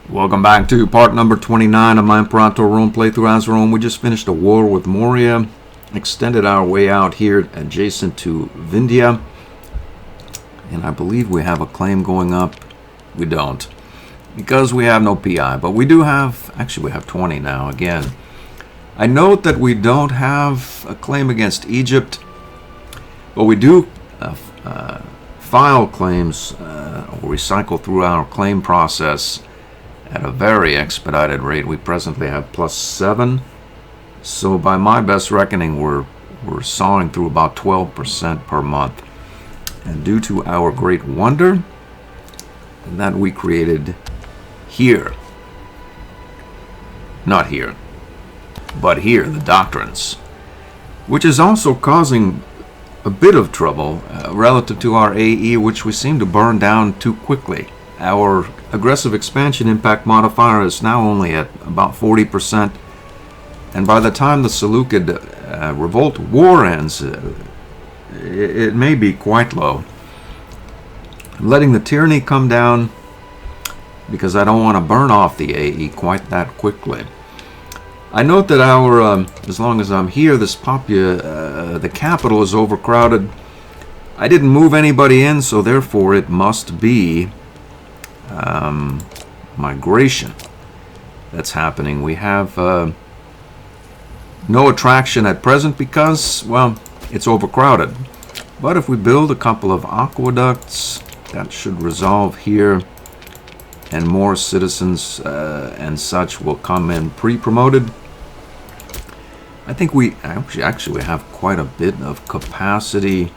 Welcome back to part number 29 of my Imperator Rome playthrough as Rome. We just finished a war with Moria, extended our way out here adjacent to Vindia, and I believe we have a claim going up. We don't, because we have no PI, but we do have, actually we have 20 now again. I note that we don't have a claim against Egypt, but we do file claims or recycle through our claim process at a very expedited rate. We presently have +7, so by my best reckoning we're sawing through about 12% per month. And due to our great wonder that we created here, not here, but here, the doctrines, which is also causing a bit of trouble relative to our AE, which we seem to burn down too quickly. Our aggressive expansion impact modifier is now only at about 40%, and by the time the Seleucid revolt war ends, it may be quite low. I'm letting the tyranny come down because I don't want to burn off the AE quite that quickly. I note that our, as long as I'm here, the capital is overcrowded. I didn't move anybody in, so therefore it must be migration that's happening. We have no attraction at present because, well, it's overcrowded. But if we build a couple of aqueducts, that should resolve here, and more citizens and such will come in pre-promoted. I think we actually have quite a bit of capacity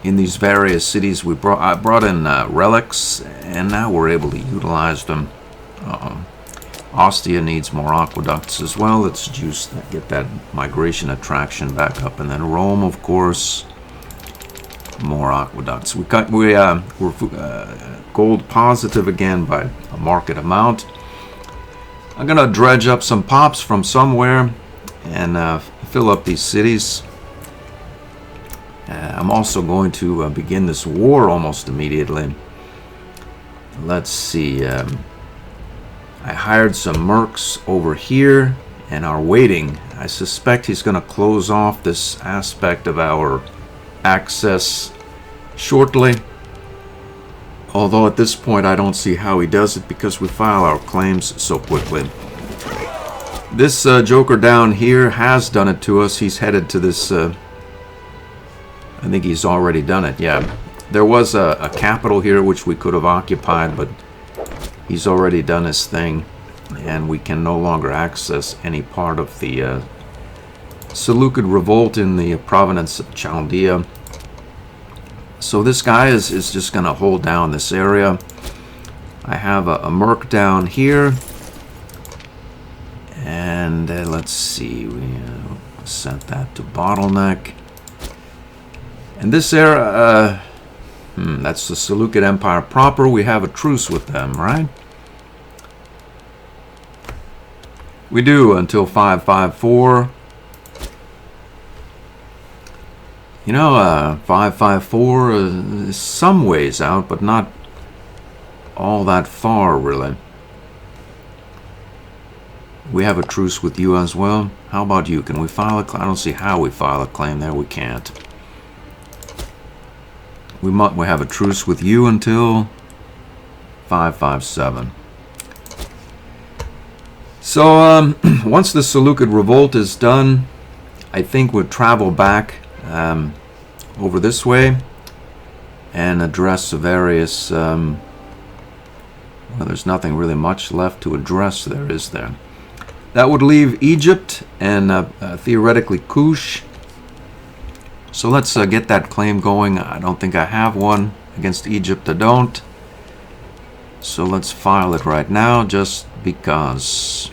in these various cities. I brought in relics, and now we're able to utilize them. Ostia needs more aqueducts as well. Let's just get that migration attraction back up, and then Rome, of course, more aqueducts. We're gold positive again by a market amount. I'm gonna dredge up some pops from somewhere and fill up these cities. I'm also going to begin this war almost immediately. Let's see. I hired some mercs over here and are waiting. I suspect he's going to close off this aspect of our access shortly. Although at this point I don't see how he does it because we file our claims so quickly. This joker down here has done it to us. He's headed to this... I think he's already done it, yeah. There was a capital here which we could have occupied, but he's already done his thing, and we can no longer access any part of the Seleucid revolt in the province of Chaldea. So this guy is just going to hold down this area. I have a merc down here, and let's see, we set that to bottleneck. And this area, that's the Seleucid Empire proper. We have a truce with them, right? We do until 554. You know, 554 is some ways out, but not all that far, really. We have a truce with you as well. How about you? Can we file a claim? I don't see how we file a claim there. We can't. We have a truce with you until 557. So once the Seleucid revolt is done, I think we'll travel back over this way and address the various... well, there's nothing really much left to address there, is there? That would leave Egypt and theoretically Kush. So let's get that claim going. I don't think I have one against Egypt. I don't. So let's file it right now just because.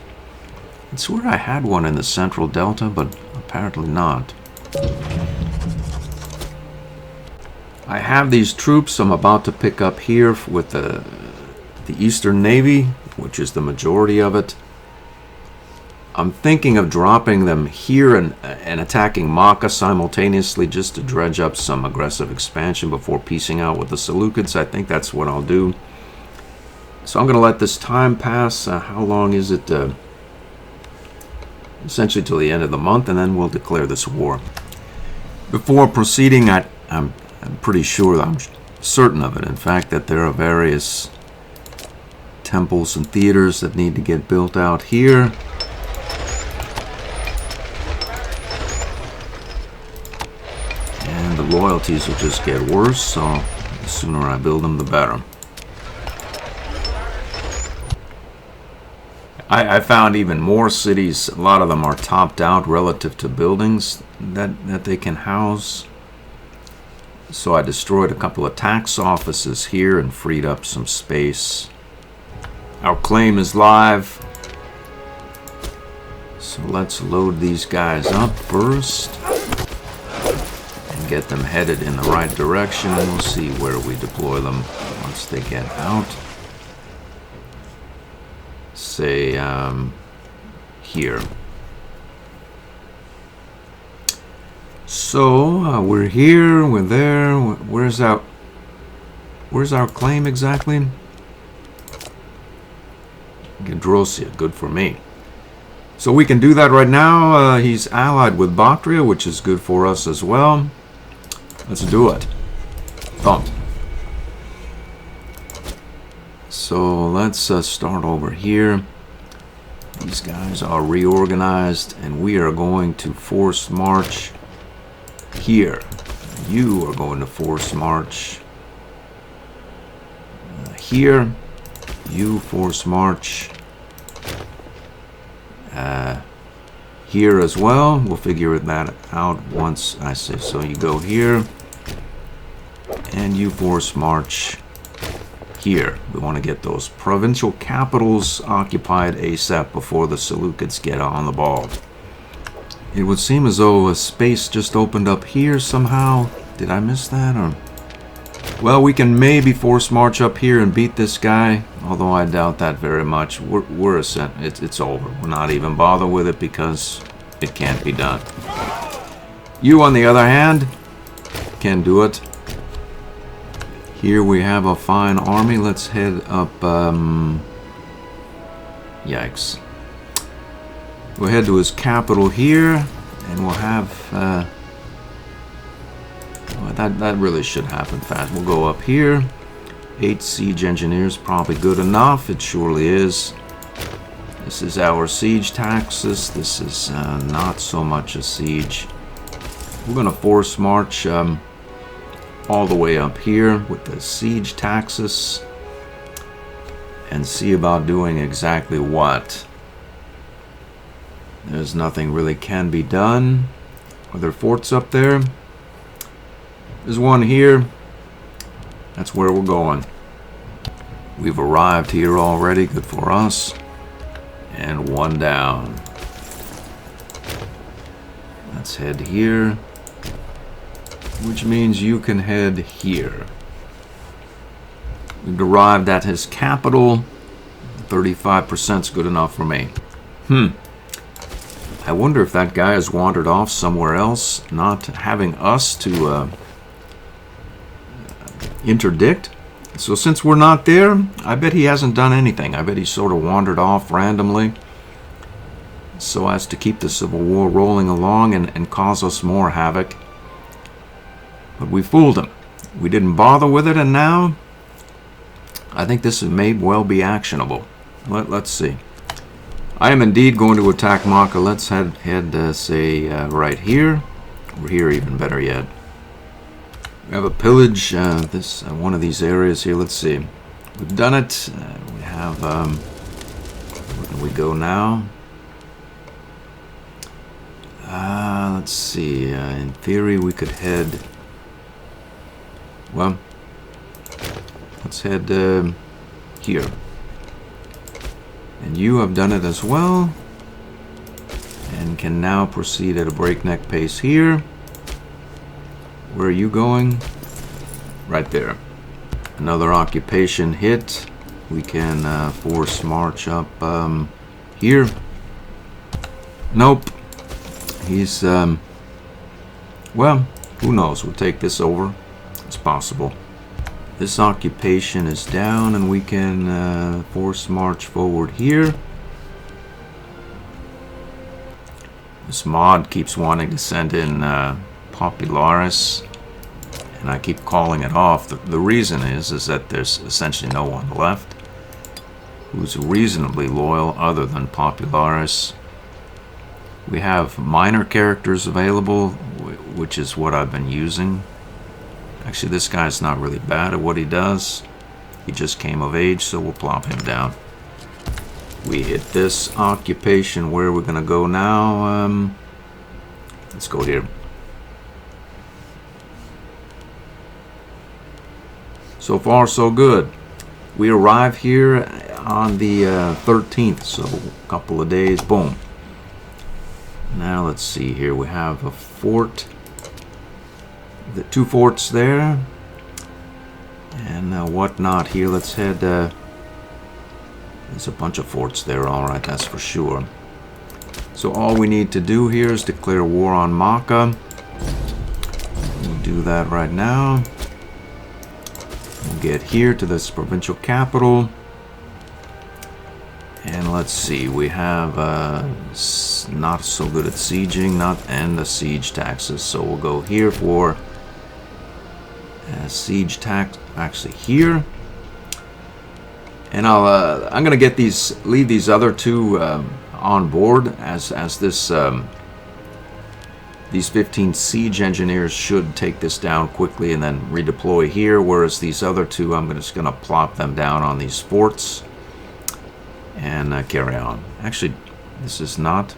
I swear I had one in the central delta, but apparently not. I have these troops I'm about to pick up here with the Eastern Navy, which is the majority of it. I'm thinking of dropping them here and attacking Makkah simultaneously just to dredge up some aggressive expansion before piecing out with the Seleucids. I think that's what I'll do. So I'm going to let this time pass. How long is it? Essentially till the end of the month, and then we'll declare this war. Before proceeding, I'm pretty sure, I'm certain of it, in fact, that there are various temples and theaters that need to get built out here. And the loyalties will just get worse, so the sooner I build them, the better. I found even more cities, a lot of them are topped out relative to buildings that they can house. So I destroyed a couple of tax offices here and freed up some space. Our claim is live. So let's load these guys up first and get them headed in the right direction. And we'll see where we deploy them once they get out. Say here. So we're here, we're there. Where's our claim exactly? Gedrosia, good for me. So we can do that right now. He's allied with Bactria, which is good for us as well. Let's do it. Thumped. So let's start over here. These guys are reorganized, and we are going to force march here. You are going to force march here. You force march here as well. We'll figure that out once I say so. You go here, and you force march here. We want to get those provincial capitals occupied ASAP before the Seleucids get on the ball. It would seem as though a space just opened up here somehow. Did I miss that? Or well, we can maybe force march up here and beat this guy, although I doubt that very much. It's over. We're not even bother with it because it can't be done. You, on the other hand, can do it. Here we have a fine army. Let's head up. Yikes. We'll head to his capital here, and we'll have. Well, that really should happen fast. We'll go up here. 8 siege engineers, probably good enough. It surely is. This is our siege taxes. This is not so much a siege. We're going to force march all the way up here with the siege taxes and see about doing exactly what. There's nothing really can be done. Are there forts up there? There's one here. That's where we're going. We've arrived here already. Good for us. And one down. Let's head here. Which means you can head here. We've arrived at his capital. 35% is good enough for me. I wonder if that guy has wandered off somewhere else, not having us to interdict. So since we're not there, I bet he hasn't done anything. I bet he sort of wandered off randomly so as to keep the Civil War rolling along and cause us more havoc. But we fooled him. We didn't bother with it, and now I think this may well be actionable. Let's see. I am indeed going to attack Maka. Let's head say, right here. Or here, even better yet. We have a pillage, one of these areas here. Let's see. We've done it. We have, where can we go now? Let's see. In theory, we could head, well, let's head here. And you have done it as well. And can now proceed at a breakneck pace here. Where are you going? Right there. Another occupation hit. We can force march up here. Nope. He's, well, who knows? We'll take this over. It's possible. This occupation is down, and we can force march forward here. This mod keeps wanting to send in Popularis, and I keep calling it off. The reason is that there's essentially no one left who's reasonably loyal other than Popularis. We have minor characters available, which is what I've been using. Actually, this guy's not really bad at what he does. He just came of age, so we'll plop him down. We hit this occupation. Where we're gonna go now? Let's go here. So far, so good. We arrive here on the 13th, so a couple of days. Boom. Now let's see here. We have a fort. The 2 forts there, and whatnot here. Let's head. There's a bunch of forts there. All right, that's for sure. So all we need to do here is declare war on Maka. We'll do that right now. We'll get here to this provincial capital, and let's see. We have not so good at sieging, and the siege taxes. So we'll go here for. Siege tax actually here, and I'm gonna get leave these other 2 on board as this these 15 siege engineers should take this down quickly and then redeploy here, whereas these other 2 I'm just gonna plop them down on these forts and carry on. Actually, this is not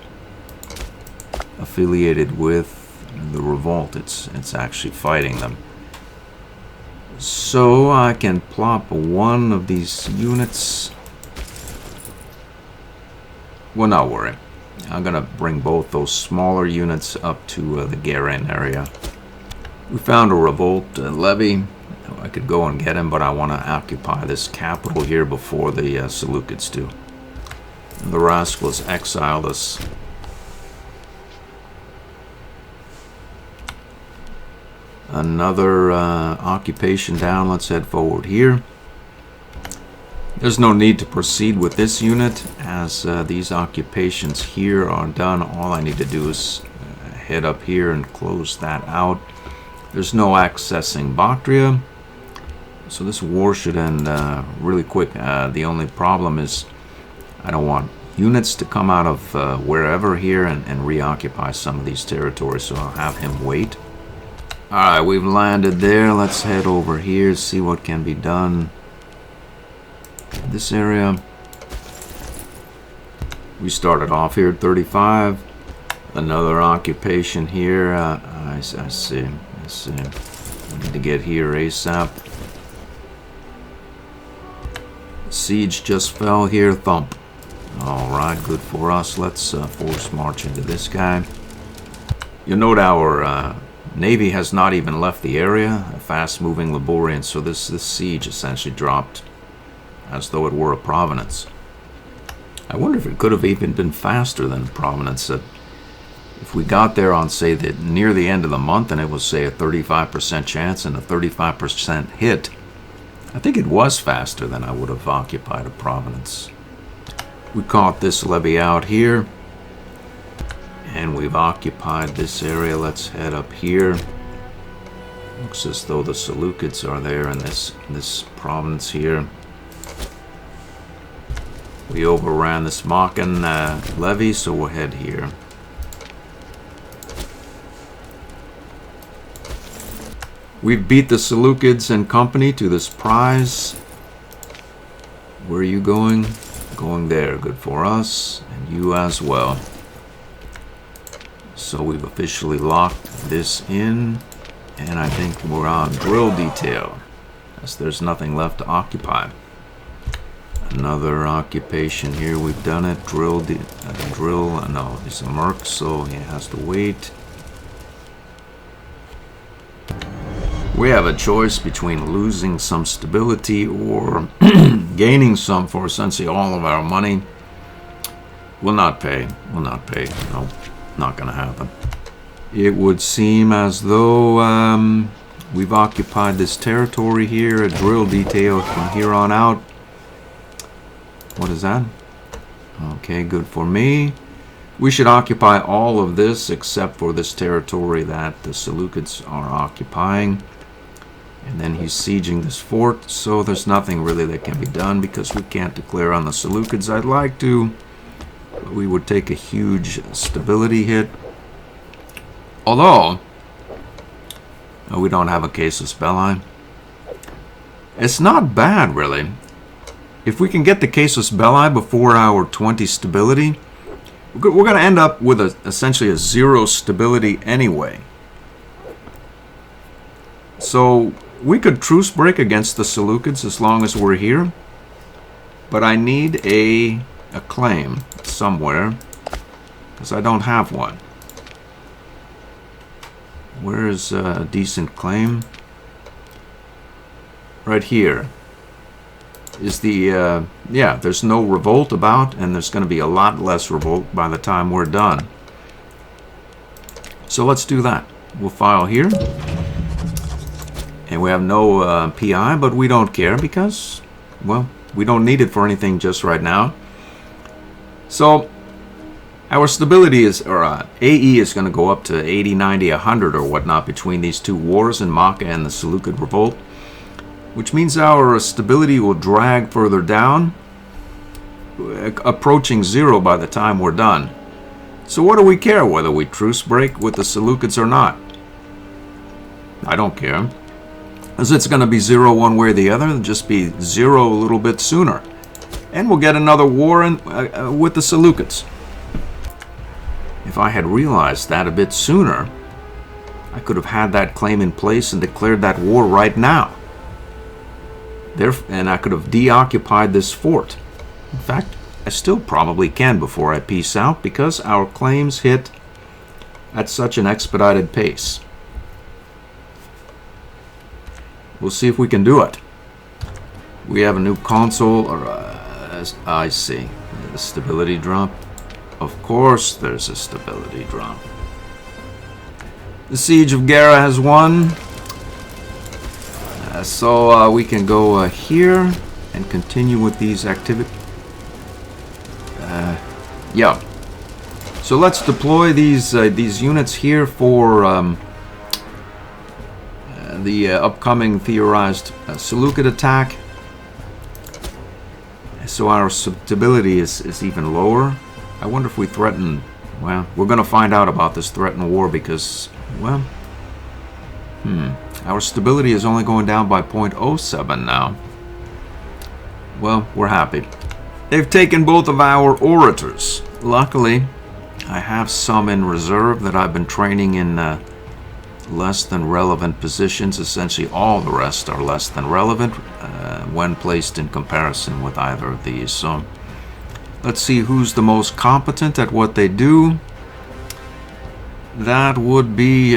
affiliated with the revolt. It's actually fighting them. So I can plop one of these units. Well, not worry. I'm gonna bring both those smaller units up to the Garen area. We found a revolt levy. I could go and get him, but I want to occupy this capital here before the Seleucids do. And the rascals exiled us. Another occupation down. Let's head forward here. There's no need to proceed with this unit as these occupations here are done. All I need to do is head up here and close that out. There's no accessing Bactria, so this war should end really quick. The only problem is I don't want units to come out of wherever here and reoccupy some of these territories, so I'll have him wait. Alright, we've landed there. Let's head over here, see what can be done in this area. We started off here at 35. Another occupation here. I see. We need to get here ASAP. Siege just fell here. Thump. Alright, good for us. Let's force march into this guy. You'll note our Navy has not even left the area, a fast-moving Liborian, so this siege essentially dropped as though it were a Providence. I wonder if it could have even been faster than Providence. If we got there on, say, near the end of the month, and it was, say, a 35% chance and a 35% hit, I think it was faster than I would have occupied a Providence. We caught this levy out here. And we've occupied this area. Let's head up here. Looks as though the Seleucids are there in this province here. We overran this Makan levy, so we'll head here. We've beat the Seleucids and company to this prize. Where are you going? Going there. Good for us. And you as well. So we've officially locked this in, and I think we're on drill detail, as there's nothing left to occupy. Another occupation here, we've done it. No, it's a merc, so he has to wait. We have a choice between losing some stability or gaining some for essentially all of our money. Will not pay. Nope. Not gonna happen. It would seem as though We've occupied this territory here, a drill detail from here on out. What is that? Okay, good for me. We should occupy all of this except for this territory that the Seleucids are occupying. And then he's sieging this fort, so there's nothing really that can be done because we can't declare on the Seleucids. I'd like to, but we would take a huge stability hit. Although, we don't have a casus belli. It's not bad, really. If we can get the casus belli before our 20 stability, we're going to end up with essentially a 0 stability anyway. So we could truce break against the Seleucids as long as we're here. But I need a claim somewhere, because I don't have one. Where's a decent claim? Right here is the, yeah, there's no revolt about, and there's going to be a lot less revolt by the time we're done. So let's do that. We'll file here. And we have no PI, but we don't care because, well, we don't need it for anything just right now. So our stability is, or AE is going to go up to 80, 90, 100 or whatnot between these two wars in Makkah and the Seleucid revolt, which means our stability will drag further down, approaching 0 by the time we're done. So what do we care whether we truce break with the Seleucids or not? I don't care. As it's going to be 0 one way or the other, it'll just be 0 a little bit sooner. And we'll get another war with the Seleucids. If I had realized that a bit sooner, I could have had that claim in place and declared that war right now. And I could have deoccupied this fort. In fact, I still probably can before I peace out because our claims hit at such an expedited pace. We'll see if we can do it. We have a new console, or I see. The stability drop. Of course there's a stability drop. The Siege of Gera has won. So we can go here and continue with these activities. Yeah. So let's deploy these units here for the upcoming theorized Seleucid attack. So our stability is even lower. I wonder if we threaten... Well, we're going to find out about this threatened war because, well... Our stability is only going down by 0.07 now. Well, we're happy. They've taken both of our orators. Luckily, I have some in reserve that I've been training in less than relevant positions. Essentially, all the rest are less than relevant when placed in comparison with either of these. So, let's see who's the most competent at what they do. That would be...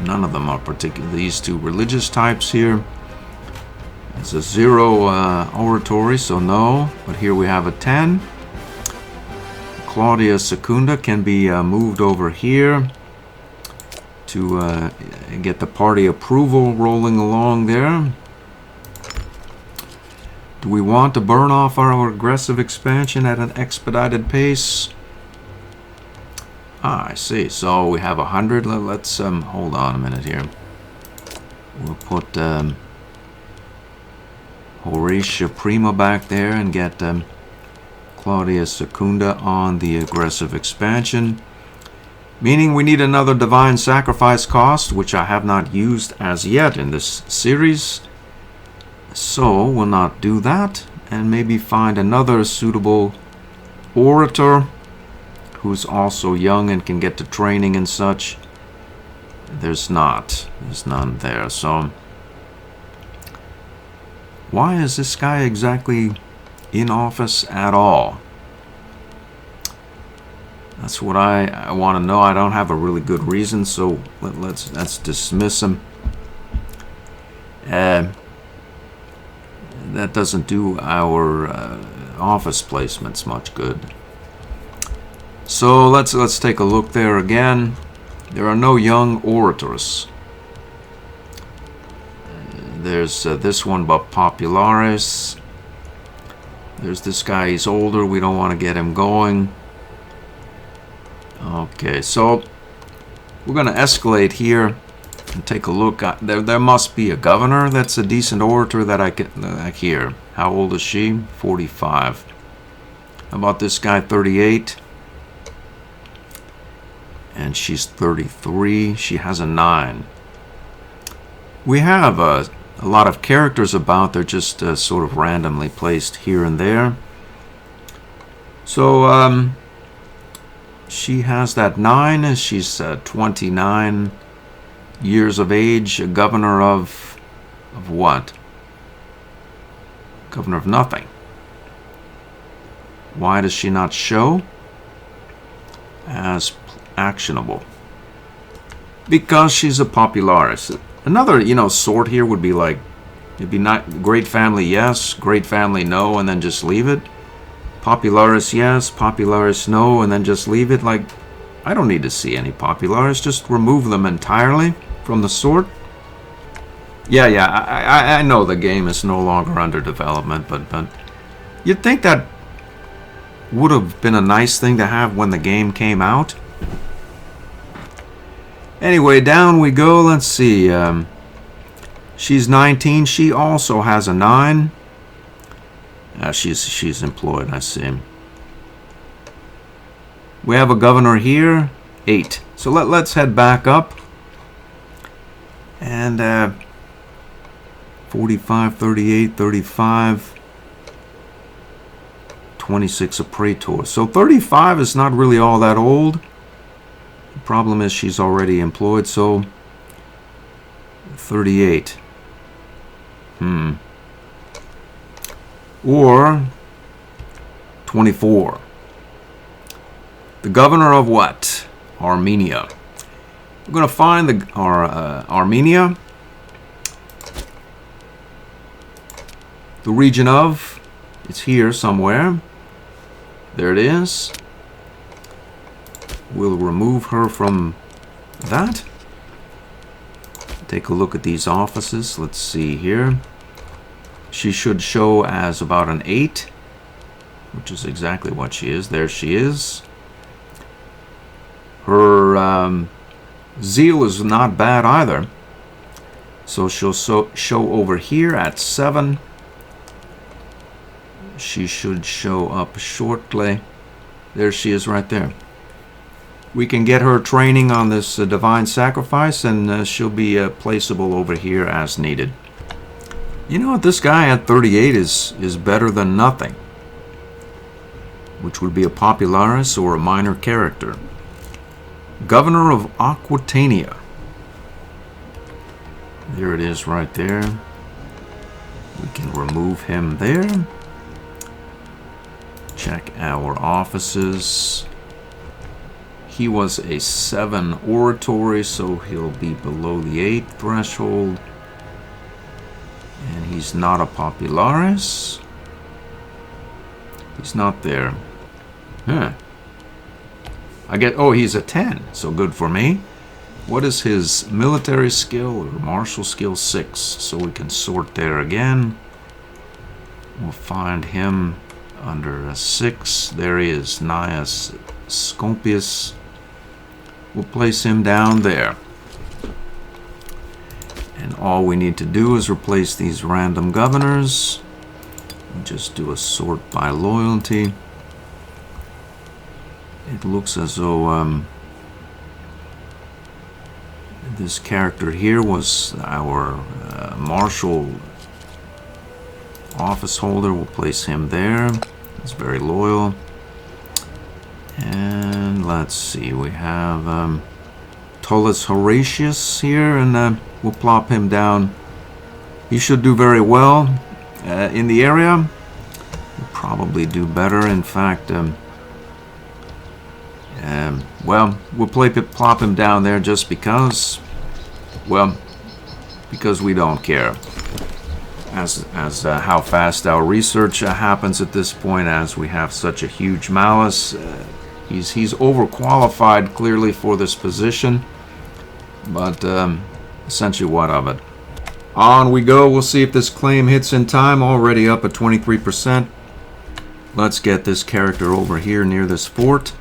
none of them are particularly these two religious types here. It's a 0 oratory, so no. But here we have a 10. Claudia Secunda can be moved over here to get the party approval rolling along there. Do we want to burn off our aggressive expansion at an expedited pace? Ah, I see. So we have 100. Let's hold on a minute here. We'll put Horatia Prima back there and get Claudia Secunda on the aggressive expansion. Meaning we need another divine sacrifice cost, which I have not used as yet in this series. So we'll not do that, and maybe find another suitable orator who's also young and can get to training and such. There's none there. So why is this guy exactly in office at all? That's what I want to know. I don't have a really good reason, so let's dismiss him. That doesn't do our office placements much good. So let's take a look there again. There are no young orators. There's this one, but Popularis. There's this guy, he's older, we don't want to get him going. Okay, so we're going to escalate here and take a look. There must be a governor that's a decent orator that I can hear. How old is she? 45. How about this guy, 38? And she's 33. She has a 9. We have a lot of characters about. They're just sort of randomly placed here and there. So she has that 9, and she's 29 years of age. A governor of what? Governor of nothing. Why does she not show as actionable? Because she's a popularis. Another, sort here would be like, it'd be not great family, yes, great family, no, and then just leave it. Popularis, yes, popularis, no, and then just leave it. Like, I don't need to see any popularis. Just remove them entirely from the sort. Yeah, I know the game is no longer under development, but you'd think that would have been a nice thing to have when the game came out. Anyway, down we go. Let's see. She's 19. She also has a 9. She's employed, I see. We have a governor here, 8. So let's head back up. And 45, 38, 35, 26 a praetor. So 35 is not really all that old. The problem is she's already employed, so 38. Or 24. The governor of what? Armenia. We're going to find Armenia. The region of, it's here somewhere. There it is. We'll remove her from that. Take a look at these offices. Let's see here. She should show as about an 8, which is exactly what she is. There she is. Her zeal is not bad either. So she'll show over here at 7. She should show up shortly. There she is right there. We can get her training on this divine sacrifice, and she'll be placeable over here as needed. You know what? This guy at 38 is better than nothing, which would be a popularis or a minor character. Governor of Aquitania. There it is right there. We can remove him there. Check our offices. He was a 7 oratory, so he'll be below the 8 threshold. And he's not a popularis. He's not there. Huh. He's a 10, so good for me. What is his military skill or martial skill? 6, so we can sort there again. We'll find him under a 6. There he is, Gnaeus Scopius. We'll place him down there. And all we need to do is replace these random governors. Just do a sort by loyalty. It looks as though this character here was our marshal office holder. We'll place him there. He's very loyal. And let's see, we have Tullus Horatius here, and we'll plop him down. He should do very well in the area. He'll probably do better. In fact, well, we'll plop him down there just because, well, because we don't care. As how fast our research happens at this point, as we have such a huge malice. He's overqualified clearly for this position, but essentially what of it? On we go. We'll see if this claim hits in time. Already up at 23%. Let's get this character over here near this fort.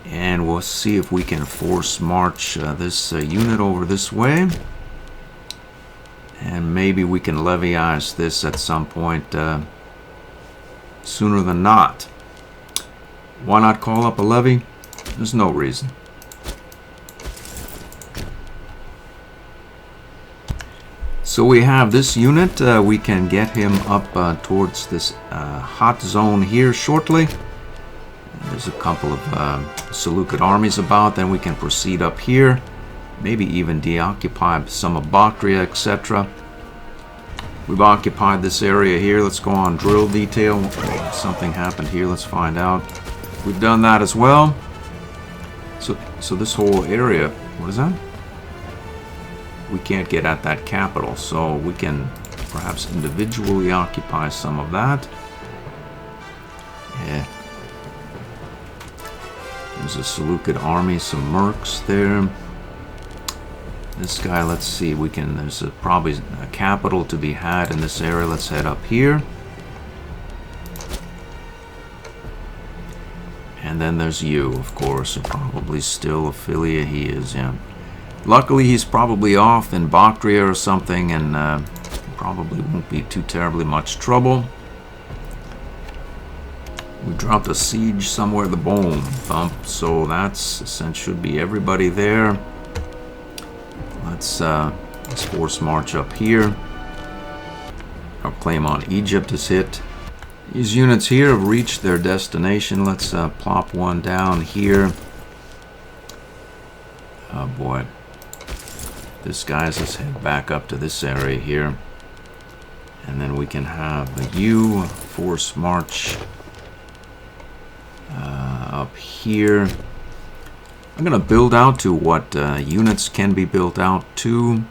And we'll see if we can force march this unit over this way. And maybe we can levyize this at some point sooner than not. Why not call up a levy? There's no reason. So we have this unit. We can get him up towards this hot zone here shortly. There's a couple of Seleucid armies about. Then we can proceed up here. Maybe even deoccupy some of Bactria, etc. We've occupied this area here. Let's go on drill detail. Something happened here. Let's find out. We've done that as well. So this whole area, what is that? We can't get at that capital, so we can perhaps individually occupy some of that. Yeah. There's a Seleucid army, some mercs there. This guy, let's see, we can, there's probably a capital to be had in this area. Let's head up here. And then there's you, of course, probably still affiliate. He is, yeah. Luckily, he's probably off in Bactria or something, and probably won't be too terribly much trouble. We dropped a siege somewhere, the boom, thump, so that's should be everybody there. Let's force march up here. Our claim on Egypt is hit. These units here have reached their destination. Let's plop one down here. Oh boy. This guy's, let's head back up to this area here. And then we can have the U force march up here. I'm going to build out to what units can be built out to.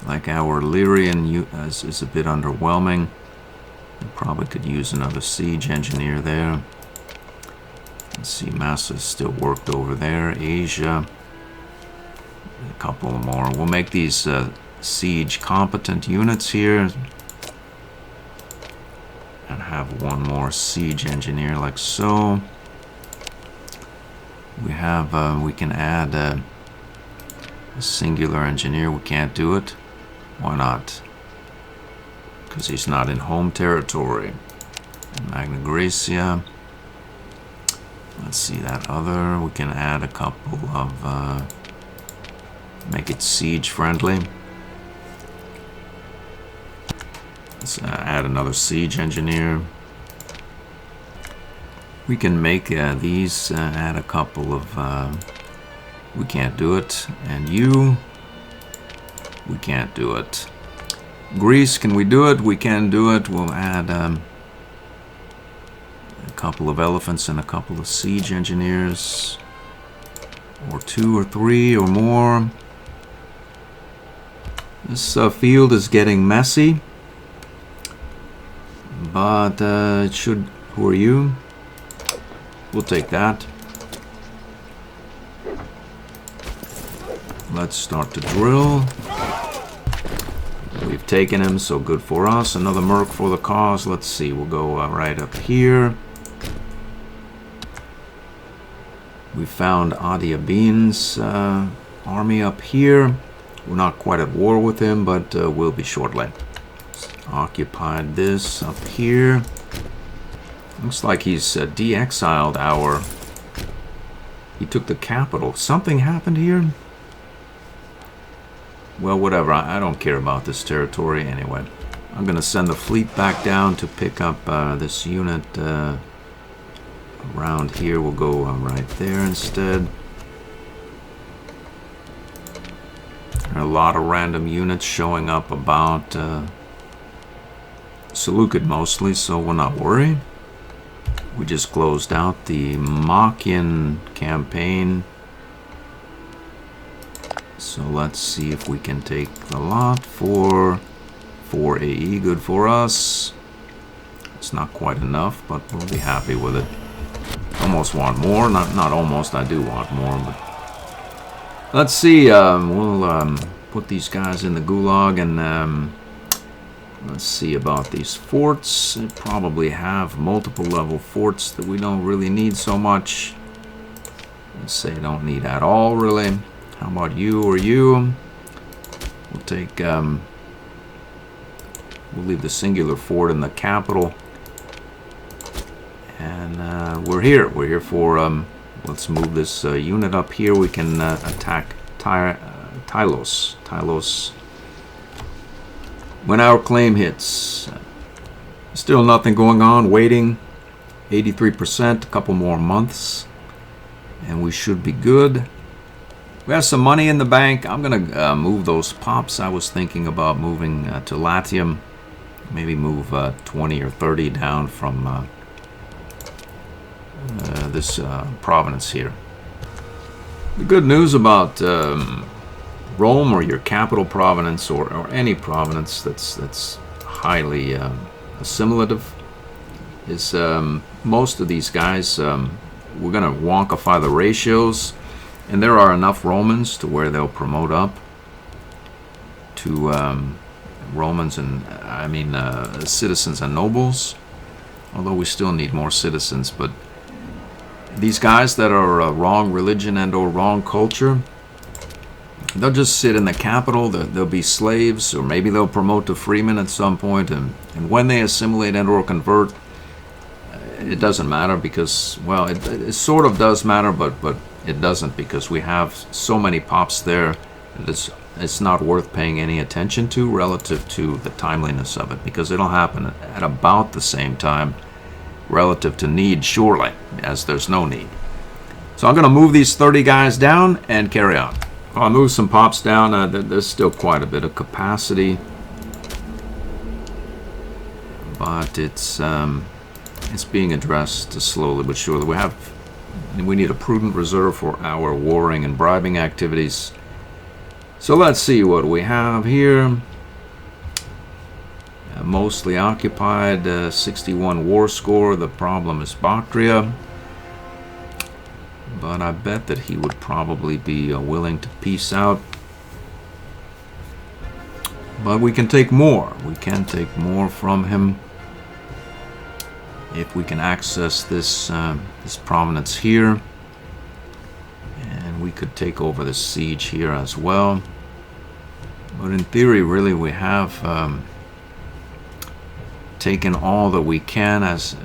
Like our Lyrian is a bit underwhelming. We probably could use another siege engineer there. Let's see, Massa's still worked over there. Asia. A couple more. We'll make these siege competent units here. And have one more siege engineer like so. We have, we can add a singular engineer. We can't do it. Why not? Because he's not in home territory. Magna Graecia. Let's see that other. We can add a couple of, make it siege friendly. Let's add another siege engineer. We can make these, add a couple of, we can't do it. And you, we can't do it. Greece, can we do it? We can do it. We'll add a couple of elephants and a couple of siege engineers. Or 2 or 3 or more. This field is getting messy. But it should, who are you? We'll take that. Let's start to drill. We've taken him, so good for us. Another merc for the cause. Let's see, we'll go right up here. We found Adiabin's army up here. We're not quite at war with him, but we'll be shortly. Occupied this up here. Looks like he's de-exiled our... He took the capital. Something happened here? Well, whatever. I don't care about this territory anyway. I'm going to send the fleet back down to pick up this unit around here. We'll go right there instead. There are a lot of random units showing up about Seleucid mostly, so we'll not worry. We just closed out the Machian campaign. So let's see if we can take the lot for 4 AE. Good for us. It's not quite enough, but we'll be happy with it. Almost want more. Not almost. I do want more, but Let's see. We'll put these guys in the gulag, and let's see about these forts. They probably have multiple level forts that we don't really need so much. Let's say don't need at all, really. How about you or you? We'll take. We'll leave the singular fort in the capital, and we're here. We're here for. Let's move this unit up here. We can attack Tylos. Tylos. When our claim hits, still nothing going on. Waiting, 83%. A couple more months, and we should be good. We have some money in the bank. I'm gonna move those pops. I was thinking about moving to Latium. Maybe move 20 or 30 down from this province here. The good news about Rome, or your capital province, or any province that's highly assimilative, is most of these guys, we're going to wonkify the ratios, and there are enough Romans to where they'll promote up to Romans and, citizens and nobles, although we still need more citizens. But these guys that are wrong religion and or wrong culture, they'll just sit in the capital. They'll be slaves, or maybe they'll promote to freemen at some point, and when they assimilate and or convert, it doesn't matter, because, well, it sort of does matter, but it doesn't, because we have so many pops there that it's not worth paying any attention to relative to the timeliness of it, because it'll happen at about the same time relative to need, surely, as there's no need. So I'm going to move these 30 guys down and carry on. I'll move some pops down. There's still quite a bit of capacity, but it's being addressed slowly but surely. We need a prudent reserve for our warring and bribing activities. So let's see what we have here. Mostly occupied, 61 war score. The problem is Bactria, but I bet that he would probably be willing to peace out. But we can take more. We can take more from him if we can access this this prominence here, and we could take over the siege here as well. But in theory, really, we have taken all that we can as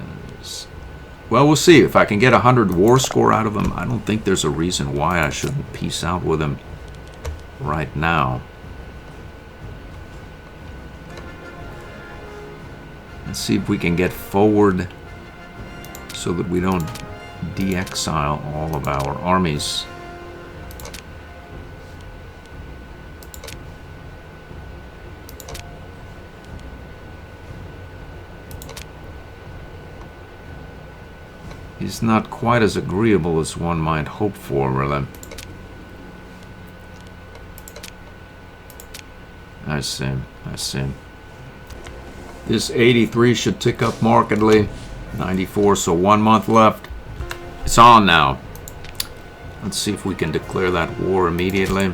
well. We'll see if I can get 100 war score out of him. I don't think there's a reason why I shouldn't peace out with him right now. Let's see if we can get forward so that we don't de-exile all of our armies. He's not quite as agreeable as one might hope for, really. I see. This 83 should tick up markedly. 94, so 1 month left. It's on now. Let's see if we can declare that war immediately.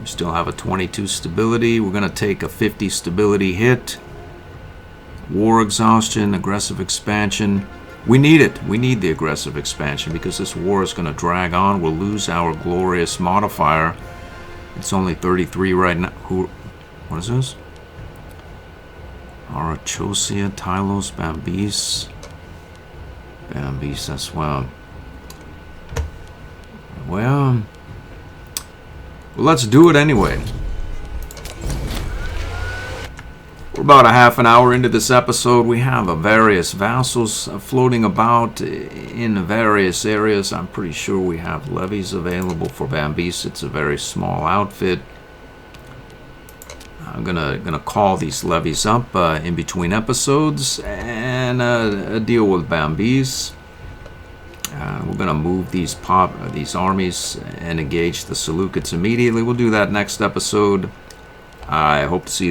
We still have a 22 stability. We're going to take a 50 stability hit. War exhaustion, aggressive expansion. We need it. We need the aggressive expansion, because this war is going to drag on. We'll lose our glorious modifier. It's only 33 right now. What is this? Arachosia, Tylos, Bambis. Bambis as well. Well, let's do it anyway. We're about a half an hour into this episode. We have various vassals floating about in various areas. I'm pretty sure we have levies available for Bambis. It's a very small outfit. I'm gonna call these levies up in between episodes and deal with Bambis. We're gonna move these armies and engage the Seleucids immediately. We'll do that next episode. I hope to see you then.